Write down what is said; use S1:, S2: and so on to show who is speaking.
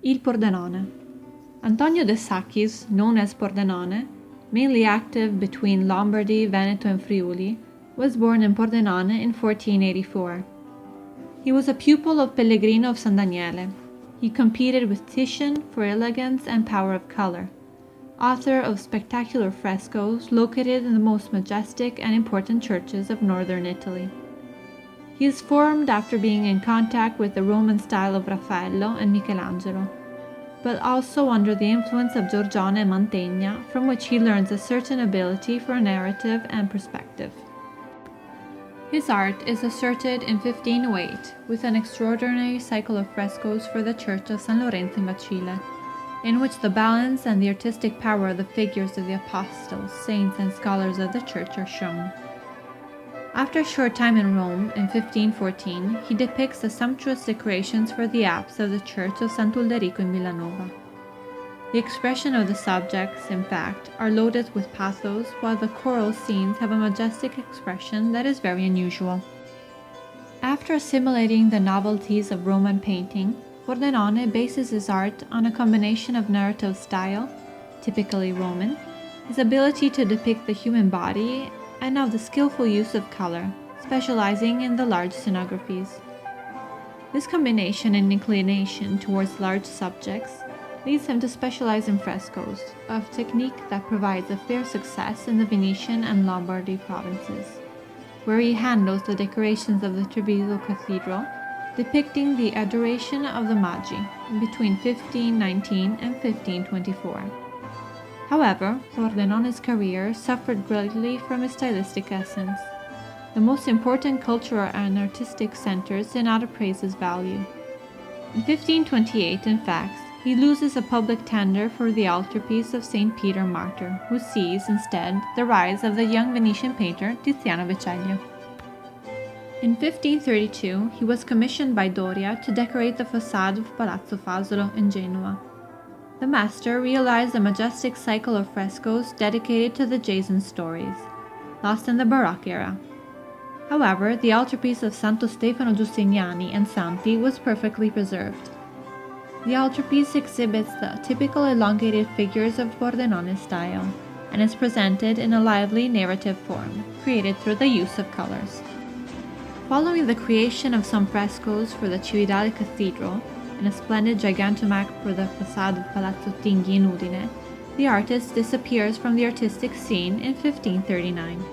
S1: Il Pordenone. Antonio de Sacchis, known as Pordenone, mainly active between Lombardy, Veneto and Friuli, was born in Pordenone in 1484. He was a pupil of Pellegrino of San Daniele. He competed with Titian for elegance and power of color, author of spectacular frescoes located in the most majestic and important churches of northern Italy. He is formed after being in contact with the Roman style of Raffaello and Michelangelo, but also under the influence of Giorgione and Mantegna, from which he learns a certain ability for narrative and perspective. His art is asserted in 1508 with an extraordinary cycle of frescoes for the Church of San Lorenzo in Bacile, in which the balance and the artistic power of the figures of the apostles, saints, and scholars of the Church are shown. After a short time in Rome, in 1514, he depicts the sumptuous decorations for the apse of the Church of Sant'Ulderico in Villanova. The expression of the subjects, in fact, are loaded with pathos, while the choral scenes have a majestic expression that is very unusual. After assimilating the novelties of Roman painting, Pordenone bases his art on a combination of narrative style, typically Roman, his ability to depict the human body, and of the skillful use of color, specializing in the large scenographies. This combination and inclination towards large subjects leads him to specialize in frescoes, a technique that provides a fair success in the Venetian and Lombardy provinces, where he handles the decorations of the Treviso Cathedral, depicting the Adoration of the Magi between 1519 and 1524. However, Pordenone's career suffered greatly from his stylistic essence. The most important cultural and artistic centers did not appraise his value. In 1528, in fact, he loses a public tender for the altarpiece of St. Peter Martyr, who sees, instead, the rise of the young Venetian painter Tiziano Vecellio. In 1532, he was commissioned by Doria to decorate the facade of Palazzo Fasolo in Genoa. The master realized a majestic cycle of frescoes dedicated to the Jason stories, lost in the Baroque era. However, the altarpiece of Santo Stefano Giustiniani and Santi was perfectly preserved. The altarpiece exhibits the typical elongated figures of Pordenone's style, and is presented in a lively narrative form, created through the use of colors. Following the creation of some frescoes for the Cividale Cathedral, and a splendid gigantomach for the facade of Palazzo Tinghi in Udine, the artist disappears from the artistic scene in 1539.